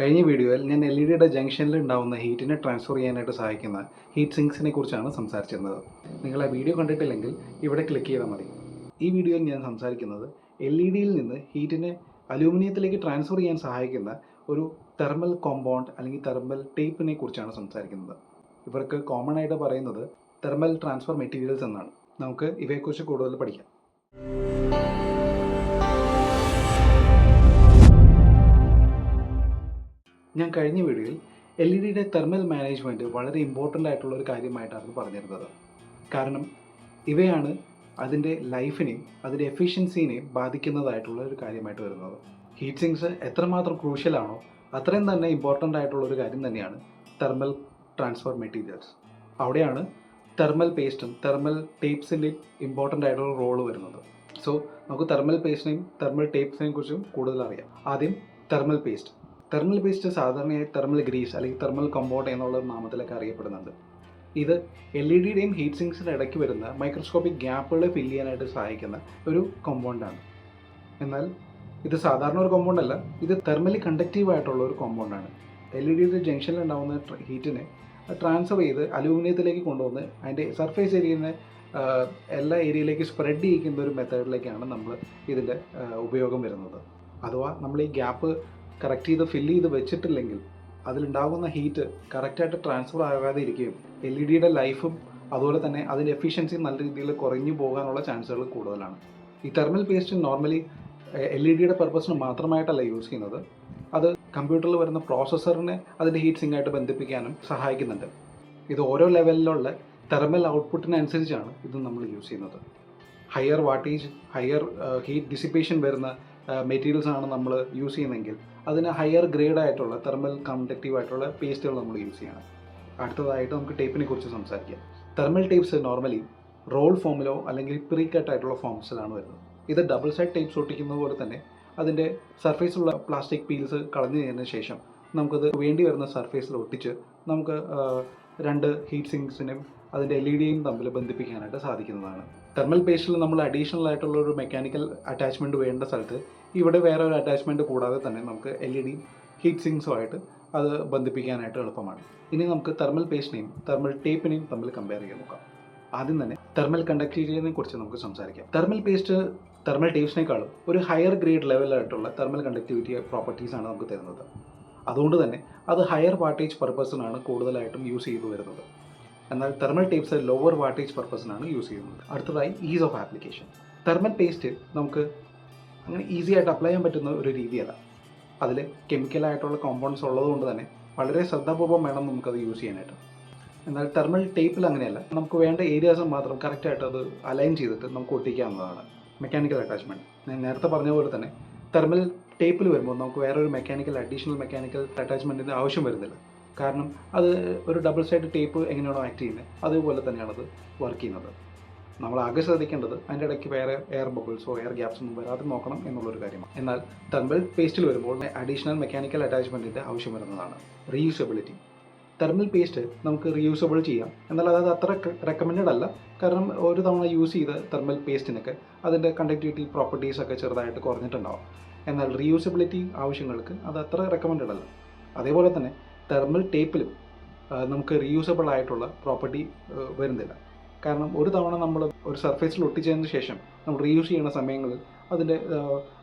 കഴിഞ്ഞ വീഡിയോയിൽ ഞാൻ LED ജംഗ്ഷനിൽ ഉണ്ടാകുന്ന ഹീറ്റിനെ ട്രാൻസ്ഫർ ചെയ്യാനായിട്ട് സഹായിക്കുന്ന ഹീറ്റ് സിങ്ക്സിനെ കുറിച്ചാണ് സംസാരിച്ചിരുന്നത്. നിങ്ങൾ ആ വീഡിയോ കണ്ടിട്ടില്ലെങ്കിൽ ഇവിടെ ക്ലിക്ക് ചെയ്താൽ മതി. ഈ വീഡിയോയിൽ ഞാൻ സംസാരിക്കുന്നത് LEDയിൽ നിന്ന് ഹീറ്റിനെ അലൂമിനിയത്തിലേക്ക് ട്രാൻസ്ഫർ ചെയ്യാൻ സഹായിക്കുന്ന ഒരു തെർമൽ കോമ്പൗണ്ട് അല്ലെങ്കിൽ തെർമൽ ടേപ്പിനെ കുറിച്ചാണ് സംസാരിക്കുന്നത്. ഇവർക്ക് കോമൺ ആയിട്ട് പറയുന്നത് തെർമൽ ട്രാൻസ്ഫർ മെറ്റീരിയൽസ് എന്നാണ്. നമുക്ക് ഇവയെക്കുറിച്ച് കൂടുതൽ പഠിക്കാം. ഞാൻ കഴിഞ്ഞ വീഡിയോയിൽ LEDയുടെ തെർമൽ മാനേജ്മെൻറ്റ് വളരെ ഇമ്പോർട്ടൻ്റ് ആയിട്ടുള്ള ഒരു കാര്യമായിട്ടാണ് പറഞ്ഞിരുന്നത്. കാരണം ഇവയാണ് അതിൻ്റെ ലൈഫിനെയും അതിൻ്റെ എഫിഷ്യൻസിനെയും ബാധിക്കുന്നതായിട്ടുള്ള ഒരു കാര്യമായിട്ട് വരുന്നത്. ഹീറ്റ് സിങ്ക്സ് എത്രമാത്രം ക്രൂഷ്യലാണോ അത്രയും തന്നെ ഇമ്പോർട്ടൻ്റ് ആയിട്ടുള്ള ഒരു കാര്യം തന്നെയാണ് തെർമൽ ട്രാൻസ്ഫർ മെറ്റീരിയൽസ്. അവിടെയാണ് തെർമൽ പേസ്റ്റും തെർമൽ ടേപ്സിൻ്റെയും ഇമ്പോർട്ടൻ്റ് ആയിട്ടുള്ള റോള് വരുന്നത്. സോ നമുക്ക് തെർമൽ പേസ്റ്റിനെയും തെർമൽ ടേപ്സിനെയും കുറിച്ചും കൂടുതൽ അറിയാം. ആദ്യം തെർമൽ പേസ്റ്റ്. തെർമൽ പേസ്റ്റ് സാധാരണയായി തെർമൽ ഗ്രീസ് അല്ലെങ്കിൽ തെർമൽ കോമ്പൗണ്ട് എന്നുള്ള നാമത്തിലൊക്കെ അറിയപ്പെടുന്നുണ്ട്. ഇത് LEDയുടെയും ഹീറ്റ് സിങ്ക്സിൻ്റെ ഇടയ്ക്ക് വരുന്ന മൈക്രോസ്കോപ്പിക് ഗ്യാപ്പുകളെ ഫില്ല് ചെയ്യാനായിട്ട് സഹായിക്കുന്ന ഒരു കോമ്പൗണ്ടാണ്. എന്നാൽ ഇത് സാധാരണ ഒരു കോമ്പൗണ്ട് അല്ല, ഇത് തെർമലി കണ്ടക്റ്റീവ് ആയിട്ടുള്ള ഒരു കോമ്പൗണ്ടാണ്. LEDയുടെ ജംഗ്ഷനിൽ ഉണ്ടാകുന്ന ഹീറ്റിനെ ട്രാൻസ്ഫർ ചെയ്ത് അലൂമിനിയത്തിലേക്ക് കൊണ്ടുവന്ന് അതിൻ്റെ സർഫേസ് ഏരിയനെ എല്ലാ ഏരിയയിലേക്ക് സ്പ്രെഡ് ചെയ്യിക്കുന്ന ഒരു മെത്തേഡിലേക്കാണ് നമ്മൾ ഇതിൻ്റെ ഉപയോഗം വരുന്നത്. അഥവാ നമ്മൾ ഈ ഗ്യാപ്പ് കറക്റ്റ് ചെയ്ത് ഫില്ല് ചെയ്ത് വെച്ചിട്ടില്ലെങ്കിൽ അതിലുണ്ടാകുന്ന ഹീറ്റ് കറക്റ്റായിട്ട് ട്രാൻസ്ഫർ ആകാതെ ഇരിക്കുകയും LEDയുടെ ലൈഫും അതുപോലെ തന്നെ അതിൻ്റെ എഫിഷ്യൻസിയും നല്ല രീതിയിൽ കുറഞ്ഞു പോകാനുള്ള ചാൻസുകൾ കൂടുതലാണ്. ഈ തെർമൽ പേസ്റ്റ് നോർമലി LEDയുടെ പർപ്പസിന് മാത്രമായിട്ടല്ല യൂസ് ചെയ്യുന്നത്. അത് കമ്പ്യൂട്ടറിൽ വരുന്ന പ്രോസസ്സറിനെ അതിൻ്റെ ഹീറ്റ് സിങ്കായിട്ട് ബന്ധിപ്പിക്കാനും സഹായിക്കുന്നുണ്ട്. ഇത് ഓരോ ലെവലിലുള്ള തെർമൽ ഔട്ട്പുട്ടിനനുസരിച്ചാണ് ഇത് നമ്മൾ യൂസ് ചെയ്യുന്നത്. Higher wattage higher heat dissipation വരുന്ന മെറ്റീരിയൽസ് ആണ് നമ്മൾ യൂസ് ചെയ്യുന്നതെങ്കിൽ അതിന് ഹയർ ഗ്രേഡ് ആയിട്ടുള്ള തെർമൽ കണ്ടക്റ്റീവ് ആയിട്ടുള്ള പേസ്റ്റുകൾ നമ്മൾ യൂസ് ചെയ്യണം. അടുത്തതായിട്ട് നമുക്ക് ടേപ്പിനെ കുറിച്ച് സംസാരിക്കാം. തെർമൽ ടേപ്സ് നോർമലി റോൾ ഫോമിലോ അല്ലെങ്കിൽ പ്രീ കട്ട് ആയിട്ടുള്ള ഫോംസിലാണ് വരുന്നത്. ഇത് ഡബിൾ സൈഡ് ടേപ്സ് ഒട്ടിക്കുന്നത് പോലെ തന്നെ അതിൻ്റെ സർഫേസിലുള്ള പ്ലാസ്റ്റിക് പീൽസ് കളഞ്ഞു കഴിഞ്ഞതിന് ശേഷം നമുക്കത് വേണ്ടി വരുന്ന സർഫേസിൽ ഒട്ടിച്ച് നമുക്ക് രണ്ട് ഹീറ്റ് സിങ്ക്സിനെയും അതിൻ്റെ LEDയും തമ്മിൽ ബന്ധിപ്പിക്കാനായിട്ട് സാധിക്കുന്നതാണ്. തെർമൽ പേസ്റ്റിൽ നമ്മൾ അഡീഷണൽ ആയിട്ടുള്ള ഒരു മെക്കാനിക്കൽ അറ്റാച്ച്മെൻറ്റ് വേണ്ട സ്ഥലത്ത് ഇവിടെ വേറെ ഒരു അറ്റാച്ച്മെൻറ്റ് കൂടാതെ തന്നെ നമുക്ക് LEDയും ഹീറ്റ് സിങ്ക്സുമായിട്ട് അത് ബന്ധിപ്പിക്കാനായിട്ട് എളുപ്പമാണ്. ഇനി നമുക്ക് തെർമൽ പേസ്റ്റിനെയും തെർമൽ ടേപ്പിനെയും തമ്മിൽ കമ്പയർ ചെയ്യാൻ നോക്കാം. ആദ്യം തന്നെ തെർമൽ കണ്ടക്ടിവിറ്റിയെ കുറിച്ച് നമുക്ക് സംസാരിക്കാം. തെർമൽ പേസ്റ്റ് തെർമൽ ടേപ്സിനേക്കാളും ഒരു ഹയർ ഗ്രേഡ് ലെവലായിട്ടുള്ള തെർമൽ കണ്ടക്ടിവിറ്റി പ്രോപ്പർട്ടീസാണ് നമുക്ക് തരുന്നത്. അതുകൊണ്ട് തന്നെ അത് ഹയർ വാട്ടേജ് പർപ്പസിനാണ് കൂടുതലായിട്ടും യൂസ് ചെയ്തു വരുന്നത്. എന്നാൽ തെർമൽ ടേപ്സ് ലോവർ വാട്ടേജ് പർപ്പസിനാണ് യൂസ് ചെയ്യുന്നത്. അടുത്തതായി ease of application. Thermal paste നമുക്ക് അങ്ങനെ ഈസി ആയിട്ട് അപ്ലൈ ചെയ്യാൻ പറ്റുന്ന ഒരു രീതിയല്ല. അതിൽ കെമിക്കലായിട്ടുള്ള കോമ്പൗണ്ട്സ് ഉള്ളതുകൊണ്ട് തന്നെ വളരെ ശ്രദ്ധാപൂർവ്വം വേണം നമുക്കത് യൂസ് ചെയ്യാനായിട്ട്. എന്നാൽ തെർമൽ ടേപ്പിൽ അങ്ങനെയല്ല, നമുക്ക് വേണ്ട ഏരിയാസ് മാത്രം കറക്റ്റായിട്ട് അത് അലൈൻ ചെയ്തിട്ട് നമുക്ക് ഒട്ടിക്കാവുന്നതാണ്. മെക്കാനിക്കൽ അറ്റാച്ച്മെൻറ്റ് ഞാൻ നേരത്തെ പറഞ്ഞ പോലെ തന്നെ തെർമൽ ടേപ്പിൽ വരുമ്പോൾ നമുക്ക് വേറൊരു അഡീഷണൽ മെക്കാനിക്കൽ അറ്റാച്ച്മെൻറ്റിൻ്റെ ആവശ്യം വരുന്നില്ല. കാരണം അത് ഒരു ഡബിൾ സൈഡ് ടേപ്പ് എങ്ങനെയാണോ ആക്ട് ചെയ്യുന്നത് അതുപോലെ തന്നെയാണ് അത് വർക്ക് ചെയ്യുന്നത്. നമ്മൾ ആകെ ശ്രദ്ധിക്കേണ്ടത് അതിൻ്റെ ഇടയ്ക്ക് വേറെ എയർ ബബിൾസോ എയർ ഗ്യാപ്സ് ഒന്നും വരാതെ നോക്കണം എന്നുള്ളൊരു കാര്യമാണ്. എന്നാൽ തെർമൽ പേസ്റ്റിൽ വരുമ്പോൾ അഡീഷണൽ മെക്കാനിക്കൽ അറ്റാച്ച്മെൻറ്റിൻ്റെ ആവശ്യം വരുന്നതാണ്. റീയൂസബിലിറ്റി. തെർമൽ പേസ്റ്റ് നമുക്ക് റീയൂസബിൾ ചെയ്യാം, എന്നാൽ അത് അത്ര റെക്കമെൻഡഡ് അല്ല. കാരണം ഒരു തവണ യൂസ് ചെയ്ത തെർമൽ പേസ്റ്റിനൊക്കെ അതിൻ്റെ കണ്ടക്ടിവിറ്റി പ്രോപ്പർട്ടീസൊക്കെ ചെറുതായിട്ട് കുറഞ്ഞിട്ടുണ്ടാവും. എന്നാൽ റീയൂസബിലിറ്റി ആവശ്യങ്ങൾക്ക് അത് അത്ര റെക്കമെൻഡഡ് അല്ല. അതേപോലെ തന്നെ തെർമൽ ടേപ്പിലും നമുക്ക് റീയൂസബിൾ ആയിട്ടുള്ള പ്രോപ്പർട്ടി വരുന്നില്ല. കാരണം ഒരു തവണ നമ്മൾ ഒരു സർഫേസിൽ ഒട്ടിച്ചതിന് ശേഷം നമ്മൾ റീയൂസ് ചെയ്യുന്ന സമയങ്ങളിൽ അതിൻ്റെ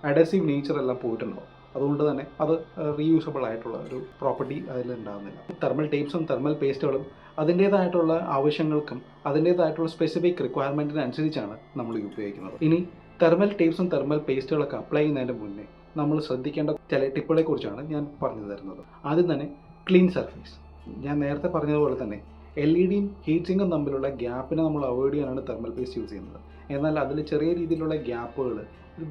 അഡസീവ് നേച്ചർ എല്ലാം പോയിട്ടുണ്ടാവും. അതുകൊണ്ട് തന്നെ അത് റീയൂസബിൾ ആയിട്ടുള്ള ഒരു പ്രോപ്പർട്ടി അതിൽ ഉണ്ടാകുന്നില്ല. തെർമൽ ടേപ്സും തെർമൽ പേസ്റ്റുകളും അതിൻ്റേതായിട്ടുള്ള ആവശ്യങ്ങൾക്കും അതിൻ്റേതായിട്ടുള്ള സ്പെസിഫിക് റിക്വയർമെൻറ്റിനനുസരിച്ചാണ് നമ്മൾ ഉപയോഗിക്കുന്നത്. ഇനി തെർമൽ ടേപ്സും തെർമൽ പേസ്റ്റുകളൊക്കെ അപ്ലൈ ചെയ്യുന്നതിന് മുന്നേ നമ്മൾ ശ്രദ്ധിക്കേണ്ട ചില ടിപ്പുകളെ കുറിച്ചാണ് ഞാൻ പറഞ്ഞു തരുന്നത്. ആദ്യം തന്നെ ക്ലീൻ സർഫേസ്. ഞാൻ നേരത്തെ പറഞ്ഞതുപോലെ തന്നെ LEDയും ഹീറ്റ് സിങ്കും തമ്മിലുള്ള ഗ്യാപ്പിനെ നമ്മൾ അവോയ്ഡ് ചെയ്യാനാണ് തെർമൽ പേസ്റ്റ് യൂസ് ചെയ്യുന്നത്. എന്നാൽ അതിൽ ചെറിയ രീതിയിലുള്ള ഗ്യാപ്പുകൾ,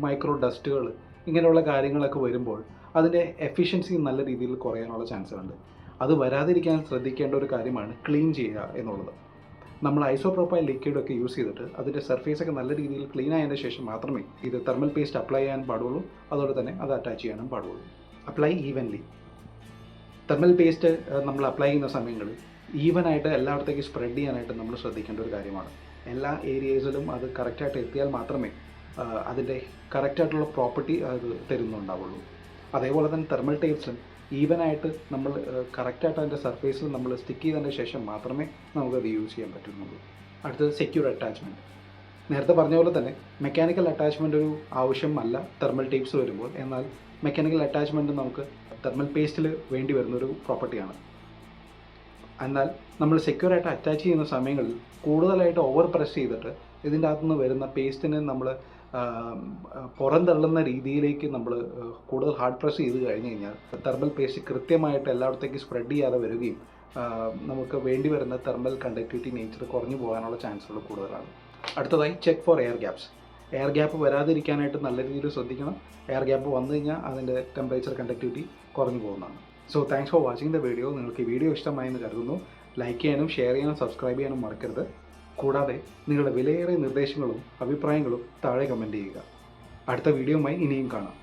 മൈക്രോ ഡസ്റ്റുകൾ ഇങ്ങനെയുള്ള കാര്യങ്ങളൊക്കെ വരുമ്പോൾ അതിൻ്റെ എഫിഷ്യൻസി നല്ല രീതിയിൽ കുറയാനുള്ള ചാൻസുകളുണ്ട്. അത് വരാതിരിക്കാൻ ശ്രദ്ധിക്കേണ്ട ഒരു കാര്യമാണ് ക്ലീൻ ചെയ്യുക എന്നുള്ളത്. നമ്മൾ ഐസോപ്രോപ്പൈൽ ലിക്വിഡൊക്കെ യൂസ് ചെയ്തിട്ട് അതിൻ്റെ സർഫേസൊക്കെ നല്ല രീതിയിൽ ക്ലീൻ ആയതിന് ശേഷം മാത്രമേ ഇത് തെർമൽ പേസ്റ്റ് അപ്ലൈ ചെയ്യാൻ പാടുള്ളൂ. അതുപോലെ തന്നെ അത് അറ്റാച്ച് ചെയ്യാനും പാടുള്ളൂ. Apply evenly. തെർമൽ പേസ്റ്റ് നമ്മൾ അപ്ലൈ ചെയ്യുന്ന സമയങ്ങളിൽ ഈവനായിട്ട് എല്ലായിടത്തേക്കും സ്പ്രെഡ് ചെയ്യാനായിട്ട് നമ്മൾ ശ്രദ്ധിക്കേണ്ട ഒരു കാര്യമാണ്. എല്ലാ ഏരിയസിലും അത് കറക്റ്റായിട്ട് എത്തിയാൽ മാത്രമേ അതിൻ്റെ കറക്റ്റായിട്ടുള്ള പ്രോപ്പർട്ടി അത് തരുന്നുണ്ടാവുള്ളൂ. അതേപോലെ തന്നെ തെർമൽ ടേപ്സിലും ഈവനായിട്ട് നമ്മൾ കറക്റ്റായിട്ട് അതിൻ്റെ സർഫേസിൽ നമ്മൾ സ്റ്റിക്ക് ചെയ്തതിന് ശേഷം മാത്രമേ നമുക്കത് യൂസ് ചെയ്യാൻ പറ്റുന്നുള്ളൂ. അടുത്തത് സെക്യൂർ അറ്റാച്ച്മെൻറ്റ്. നേരത്തെ പറഞ്ഞ പോലെ തന്നെ മെക്കാനിക്കൽ അറ്റാച്ച്മെൻ്റ് ഒരു ആവശ്യമല്ല തെർമൽ ടേപ്സ് വരുമ്പോൾ. എന്നാൽ മെക്കാനിക്കൽ അറ്റാച്ച്മെൻറ്റ് നമുക്ക് തെർമൽ പേസ്റ്റിൽ വേണ്ടി വരുന്നൊരു പ്രോപ്പർട്ടിയാണ്. എന്നാൽ നമ്മൾ സെക്യൂറായിട്ട് അറ്റാച്ച് ചെയ്യുന്ന സമയങ്ങളിൽ കൂടുതലായിട്ട് ഓവർ പ്രസ് ചെയ്തിട്ട് ഇതിൻ്റെ അകത്തുനിന്ന് വരുന്ന പേസ്റ്റിനെ നമ്മൾ പുറന്തള്ളുന്ന രീതിയിലേക്ക് നമ്മൾ കൂടുതൽ ഹാർഡ് പ്രസ് ചെയ്ത് കഴിഞ്ഞ് കഴിഞ്ഞാൽ തെർമൽ പേസ്റ്റ് കൃത്യമായിട്ട് എല്ലായിടത്തേക്കും സ്പ്രെഡ് ചെയ്യാതെ വരികയും നമുക്ക് വേണ്ടി വരുന്ന തെർമൽ കണ്ടക്ടിവിറ്റി നേച്ചർ കുറഞ്ഞു പോകാനുള്ള ചാൻസുകൾ കൂടുതലാണ്. അടുത്തതായി check for air gaps. Air gap വരാതിരിക്കാനായിട്ട് നല്ല രീതിയിൽ ശ്രദ്ധിക്കണം. എയർ ഗ്യാപ്പ് വന്നു കഴിഞ്ഞാൽ അതിൻ്റെ ടെമ്പറേച്ചർ കണ്ടക്ടിവിറ്റി കുറഞ്ഞു പോകുന്നതാണ്. So thanks for watching the video. നിങ്ങൾക്ക് ഈ വീഡിയോ ഇഷ്ടമായെന്ന് കരുതുന്നു. ലൈക്ക് ചെയ്യാനും ഷെയർ ചെയ്യാനും സബ്സ്ക്രൈബ് ചെയ്യാനും മറക്കരുത്. കൂടാതെ നിങ്ങളുടെ വിലയേറിയ നിർദ്ദേശങ്ങളും അഭിപ്രായങ്ങളും താഴെ കമൻറ്റ് ചെയ്യുക. അടുത്ത വീഡിയോയുമായി ഇനിയും കാണാം.